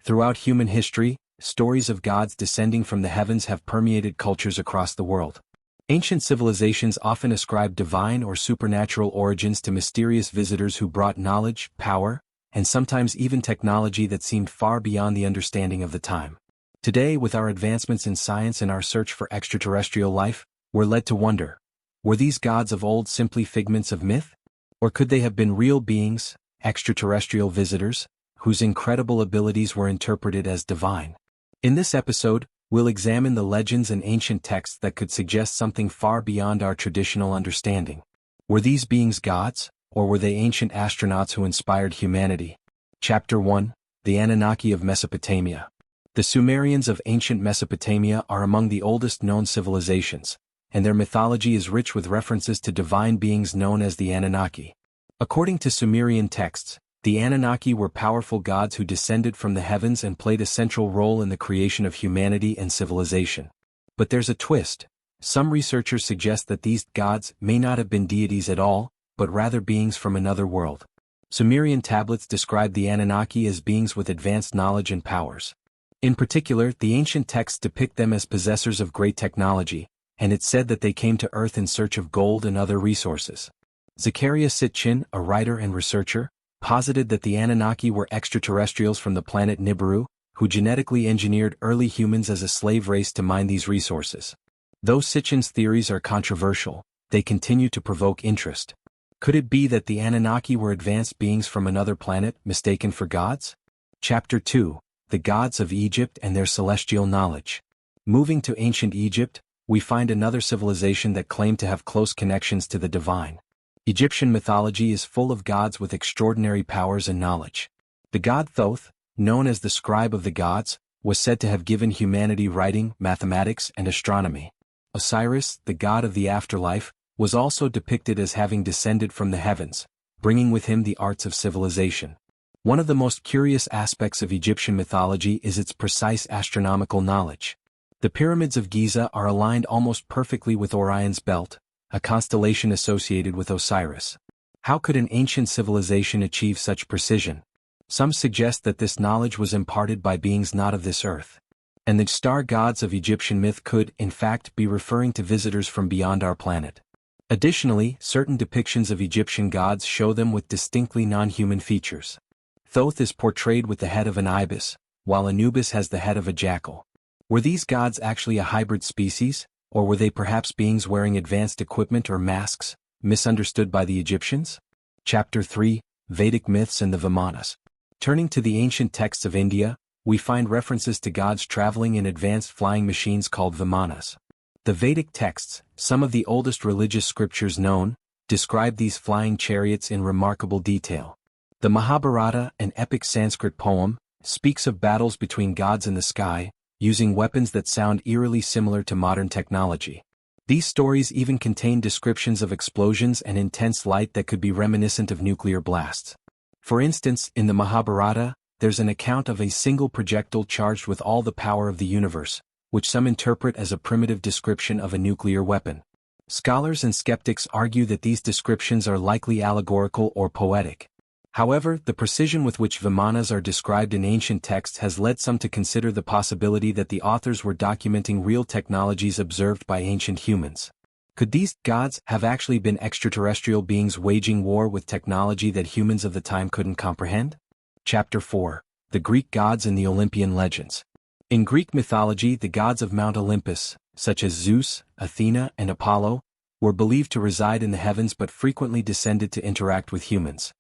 Throughout human history, stories of gods descending from the heavens have permeated cultures across the world. Ancient civilizations often ascribe divine or supernatural origins to mysterious visitors who brought knowledge, power, and sometimes even technology that seemed far beyond the understanding of the time. Today, with our advancements in science and our search for extraterrestrial life, we're led to wonder, were these gods of old simply figments of myth? Or could they have been real beings, extraterrestrial visitors, whose incredible abilities were interpreted as divine? In this episode, we'll examine the legends and ancient texts that could suggest something far beyond our traditional understanding. Were these beings gods, or were they ancient astronauts who inspired humanity? Chapter 1: The Anunnaki of Mesopotamia. The Sumerians of ancient Mesopotamia are among the oldest known civilizations, and their mythology is rich with references to divine beings known as the Anunnaki. According to Sumerian texts, the Anunnaki were powerful gods who descended from the heavens and played a central role in the creation of humanity and civilization. But there's a twist. Some researchers suggest that these gods may not have been deities at all, but rather beings from another world. Sumerian tablets describe the Anunnaki as beings with advanced knowledge and powers. In particular, the ancient texts depict them as possessors of great technology, and it's said that they came to Earth in search of gold and other resources. Zecharia Sitchin, a writer and researcher, posited that the Anunnaki were extraterrestrials from the planet Nibiru, who genetically engineered early humans as a slave race to mine these resources. Though Sitchin's theories are controversial, they continue to provoke interest. Could it be that the Anunnaki were advanced beings from another planet, mistaken for gods? Chapter 2: The Gods of Egypt and Their Celestial Knowledge. Moving to ancient Egypt, we find another civilization that claimed to have close connections to the divine. Egyptian mythology is full of gods with extraordinary powers and knowledge. The god Thoth, known as the scribe of the gods, was said to have given humanity writing, mathematics, and astronomy. Osiris, the god of the afterlife, was also depicted as having descended from the heavens, bringing with him the arts of civilization. One of the most curious aspects of Egyptian mythology is its precise astronomical knowledge. The pyramids of Giza are aligned almost perfectly with Orion's belt, a constellation associated with Osiris. How could an ancient civilization achieve such precision? Some suggest that this knowledge was imparted by beings not of this earth. And the star gods of Egyptian myth could, in fact, be referring to visitors from beyond our planet. Additionally, certain depictions of Egyptian gods show them with distinctly non-human features. Thoth is portrayed with the head of an ibis, while Anubis has the head of a jackal. Were these gods actually a hybrid species, or were they perhaps beings wearing advanced equipment or masks, misunderstood by the Egyptians? Chapter 3: Vedic Myths and the Vimanas. Turning to the ancient texts of India, we find references to gods traveling in advanced flying machines called Vimanas. The Vedic texts, some of the oldest religious scriptures known, describe these flying chariots in remarkable detail. The Mahabharata, an epic Sanskrit poem, speaks of battles between gods in the sky, using weapons that sound eerily similar to modern technology. These stories even contain descriptions of explosions and intense light that could be reminiscent of nuclear blasts. For instance, in the Mahabharata, there's an account of a single projectile charged with all the power of the universe, which some interpret as a primitive description of a nuclear weapon. Scholars and skeptics argue that these descriptions are likely allegorical or poetic. However, the precision with which Vimanas are described in ancient texts has led some to consider the possibility that the authors were documenting real technologies observed by ancient humans. Could these gods have actually been extraterrestrial beings waging war with technology that humans of the time couldn't comprehend? Chapter 4: The Greek Gods and the Olympian Legends. In Greek mythology, the gods of Mount Olympus, such as Zeus, Athena, and Apollo, were believed to reside in the heavens but frequently descended to interact with humans.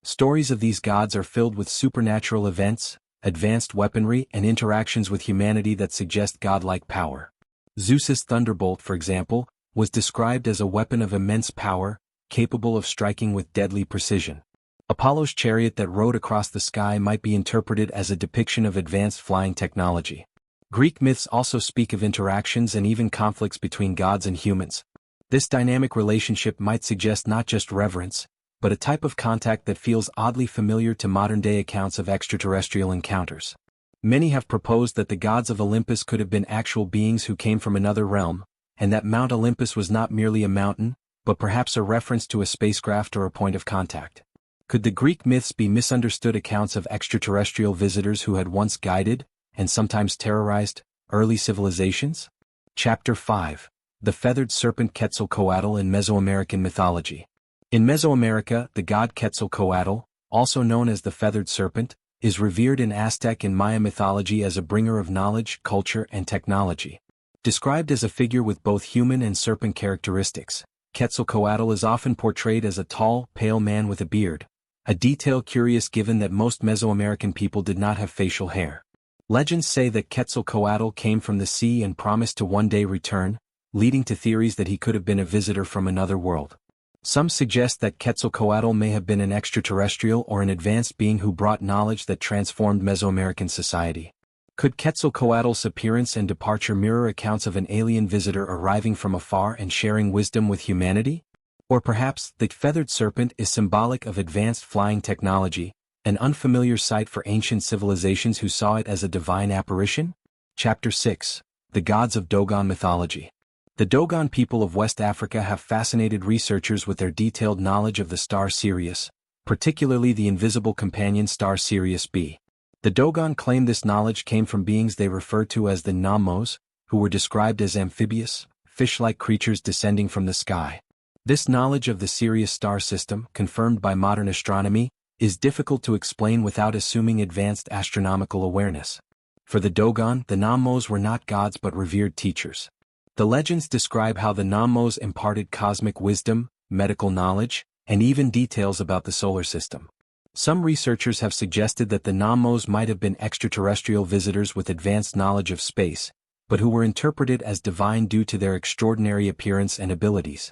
Stories of these gods are filled with supernatural events, advanced weaponry, and interactions with humanity that suggest godlike power. Zeus's thunderbolt, for example, was described as a weapon of immense power, capable of striking with deadly precision. Apollo's chariot that rode across the sky might be interpreted as a depiction of advanced flying technology. Greek myths also speak of interactions and even conflicts between gods and humans. This dynamic relationship might suggest not just reverence, but a type of contact that feels oddly familiar to modern-day accounts of extraterrestrial encounters. Many have proposed that the gods of Olympus could have been actual beings who came from another realm, and that Mount Olympus was not merely a mountain, but perhaps a reference to a spacecraft or a point of contact. Could the Greek myths be misunderstood accounts of extraterrestrial visitors who had once guided, and sometimes terrorized, early civilizations? Chapter 5. The Feathered Serpent Quetzalcoatl in Mesoamerican Mythology. In Mesoamerica, the god Quetzalcoatl, also known as the Feathered Serpent, is revered in Aztec and Maya mythology as a bringer of knowledge, culture, and technology. Described as a figure with both human and serpent characteristics, Quetzalcoatl is often portrayed as a tall, pale man with a beard, a detail curious given that most Mesoamerican people did not have facial hair. Legends say that Quetzalcoatl came from the sea and promised to one day return, leading to theories that he could have been a visitor from another world. Some suggest that Quetzalcoatl may have been an extraterrestrial or an advanced being who brought knowledge that transformed Mesoamerican society. Could Quetzalcoatl's appearance and departure mirror accounts of an alien visitor arriving from afar and sharing wisdom with humanity? Or perhaps the feathered serpent is symbolic of advanced flying technology, an unfamiliar sight for ancient civilizations who saw it as a divine apparition? Chapter 6. The Gods of Dogon Mythology. The Dogon people of West Africa have fascinated researchers with their detailed knowledge of the star Sirius, particularly the invisible companion star Sirius B. The Dogon claim this knowledge came from beings they refer to as the Namos, who were described as amphibious, fish-like creatures descending from the sky. This knowledge of the Sirius star system, confirmed by modern astronomy, is difficult to explain without assuming advanced astronomical awareness. For the Dogon, the Namos were not gods but revered teachers. The legends describe how the Namos imparted cosmic wisdom, medical knowledge, and even details about the solar system. Some researchers have suggested that the Namos might have been extraterrestrial visitors with advanced knowledge of space, but who were interpreted as divine due to their extraordinary appearance and abilities.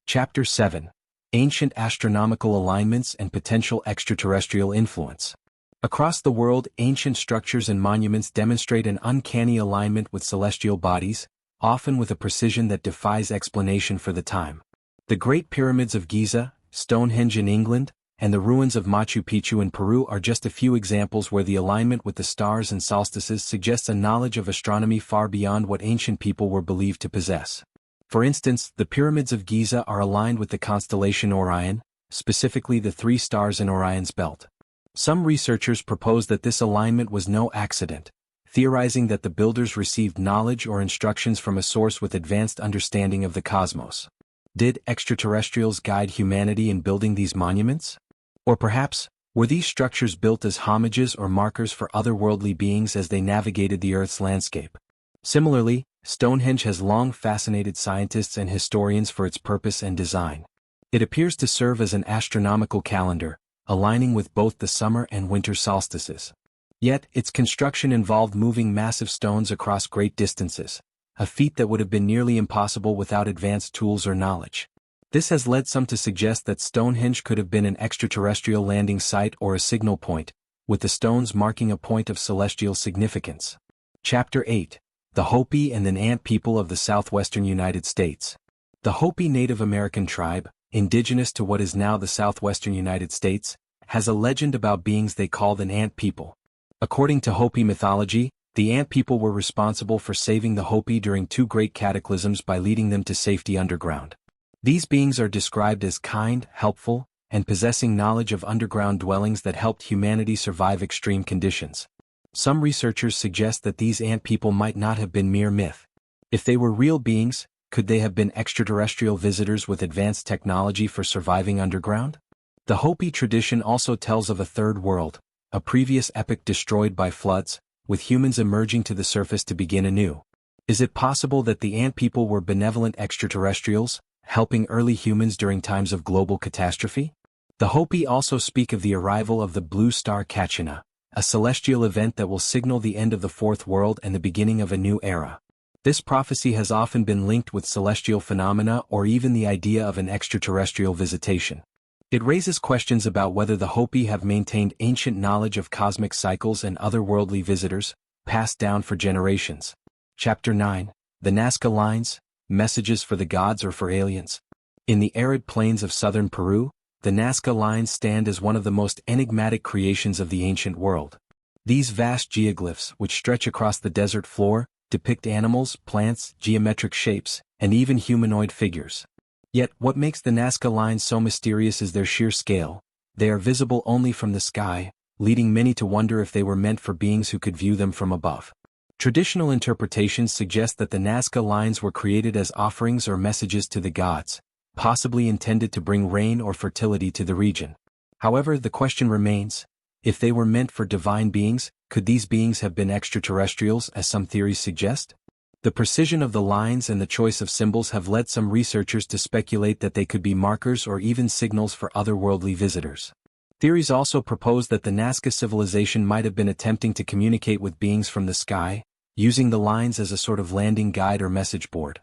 Chapter 7. Ancient Astronomical Alignments and Potential Extraterrestrial Influence. Across the world, ancient structures and monuments demonstrate an uncanny alignment with celestial bodies, often with a precision that defies explanation for the time. The Great Pyramids of Giza, Stonehenge in England, and the ruins of Machu Picchu in Peru are just a few examples where the alignment with the stars and solstices suggests a knowledge of astronomy far beyond what ancient people were believed to possess. For instance, the Pyramids of Giza are aligned with the constellation Orion, specifically the three stars in Orion's belt. Some researchers propose that this alignment was no accident, theorizing that the builders received knowledge or instructions from a source with advanced understanding of the cosmos. Did extraterrestrials guide humanity in building these monuments? Or perhaps, were these structures built as homages or markers for otherworldly beings as they navigated the Earth's landscape? Similarly, Stonehenge has long fascinated scientists and historians for its purpose and design. It appears to serve as an astronomical calendar, aligning with both the summer and winter solstices. Yet, its construction involved moving massive stones across great distances, a feat that would have been nearly impossible without advanced tools or knowledge. This has led some to suggest that Stonehenge could have been an extraterrestrial landing site or a signal point, with the stones marking a point of celestial significance. Chapter 8. The Hopi and the Ant People of the Southwestern United States. The Hopi Native American tribe, indigenous to what is now the southwestern United States, has a legend about beings they call the Ant People. According to Hopi mythology, the Ant People were responsible for saving the Hopi during two great cataclysms by leading them to safety underground. These beings are described as kind, helpful, and possessing knowledge of underground dwellings that helped humanity survive extreme conditions. Some researchers suggest that these Ant People might not have been mere myth. If they were real beings, could they have been extraterrestrial visitors with advanced technology for surviving underground? The Hopi tradition also tells of a third world, a previous epoch destroyed by floods, with humans emerging to the surface to begin anew. Is it possible that the Ant People were benevolent extraterrestrials, helping early humans during times of global catastrophe? The Hopi also speak of the arrival of the blue star Kachina, a celestial event that will signal the end of the fourth world and the beginning of a new era. This prophecy has often been linked with celestial phenomena or even the idea of an extraterrestrial visitation. It raises questions about whether the Hopi have maintained ancient knowledge of cosmic cycles and otherworldly visitors, passed down for generations. Chapter 9. The Nazca Lines, Messages for the Gods or for Aliens. In the arid plains of southern Peru, the Nazca Lines stand as one of the most enigmatic creations of the ancient world. These vast geoglyphs, which stretch across the desert floor, depict animals, plants, geometric shapes, and even humanoid figures. Yet, what makes the Nazca Lines so mysterious is their sheer scale. They are visible only from the sky, leading many to wonder if they were meant for beings who could view them from above. Traditional interpretations suggest that the Nazca lines were created as offerings or messages to the gods, possibly intended to bring rain or fertility to the region. However, the question remains, if they were meant for divine beings, could these beings have been extraterrestrials as some theories suggest? The precision of the lines and the choice of symbols have led some researchers to speculate that they could be markers or even signals for otherworldly visitors. Theories also propose that the Nazca civilization might have been attempting to communicate with beings from the sky, using the lines as a sort of landing guide or message board.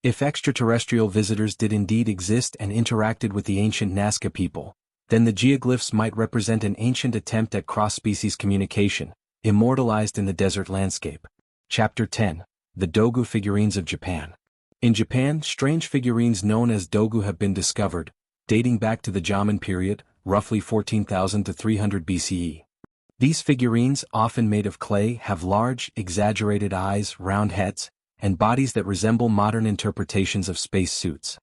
If extraterrestrial visitors did indeed exist and interacted with the ancient Nazca people, then the geoglyphs might represent an ancient attempt at cross-species communication, immortalized in the desert landscape. Chapter 10. The Dogu figurines of Japan. In Japan, strange figurines known as dogu have been discovered, dating back to the Jomon period, roughly 14,000 to 300 BCE. These figurines, often made of clay, have large, exaggerated eyes, round heads, and bodies that resemble modern interpretations of space suits.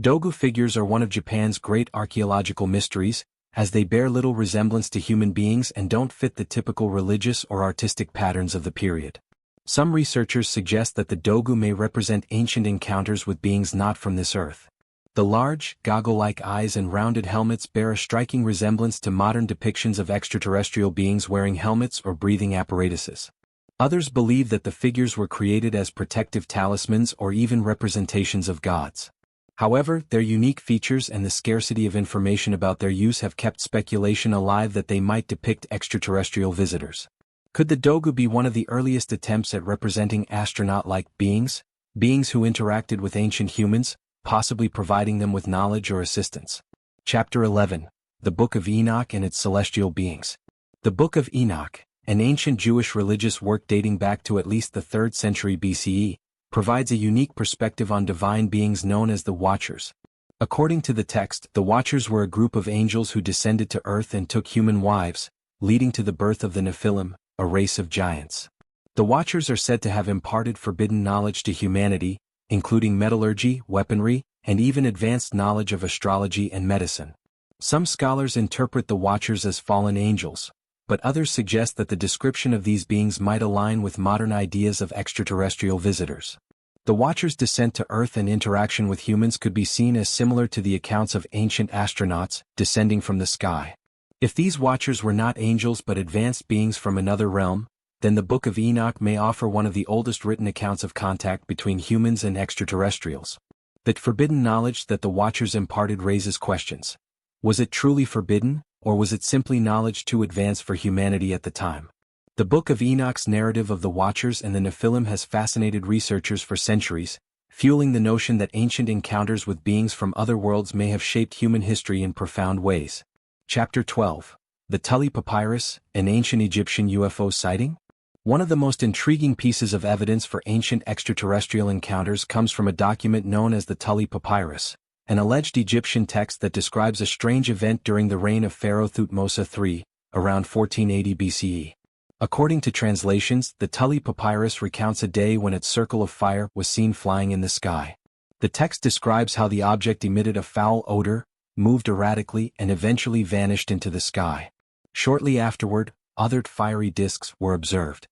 Dogu figures are one of Japan's great archaeological mysteries, as they bear little resemblance to human beings and don't fit the typical religious or artistic patterns of the period. Some researchers suggest that the dogu may represent ancient encounters with beings not from this earth. The large, goggle-like eyes and rounded helmets bear a striking resemblance to modern depictions of extraterrestrial beings wearing helmets or breathing apparatuses. Others believe that the figures were created as protective talismans or even representations of gods. However, their unique features and the scarcity of information about their use have kept speculation alive that they might depict extraterrestrial visitors. Could the dogu be one of the earliest attempts at representing astronaut-like beings, beings who interacted with ancient humans, possibly providing them with knowledge or assistance? Chapter 11. The Book of Enoch and its Celestial Beings. The Book of Enoch, an ancient Jewish religious work dating back to at least the 3rd century BCE, provides a unique perspective on divine beings known as the Watchers. According to the text, the Watchers were a group of angels who descended to earth and took human wives, leading to the birth of the Nephilim, a race of giants. The Watchers are said to have imparted forbidden knowledge to humanity, including metallurgy, weaponry, and even advanced knowledge of astrology and medicine. Some scholars interpret the Watchers as fallen angels, but others suggest that the description of these beings might align with modern ideas of extraterrestrial visitors. The Watchers' descent to Earth and interaction with humans could be seen as similar to the accounts of ancient astronauts descending from the sky. If these Watchers were not angels but advanced beings from another realm, then the Book of Enoch may offer one of the oldest written accounts of contact between humans and extraterrestrials. The forbidden knowledge that the Watchers imparted raises questions. Was it truly forbidden, or was it simply knowledge too advanced for humanity at the time? The Book of Enoch's narrative of the Watchers and the Nephilim has fascinated researchers for centuries, fueling the notion that ancient encounters with beings from other worlds may have shaped human history in profound ways. Chapter 12. The Tully Papyrus, an ancient Egyptian UFO sighting? One of the most intriguing pieces of evidence for ancient extraterrestrial encounters comes from a document known as the Tully Papyrus, an alleged Egyptian text that describes a strange event during the reign of Pharaoh Thutmose III, around 1480 BCE. According to translations, the Tully Papyrus recounts a day when its circle of fire was seen flying in the sky. The text describes how the object emitted a foul odor, moved erratically, and eventually vanished into the sky. Shortly afterward, other fiery disks were observed.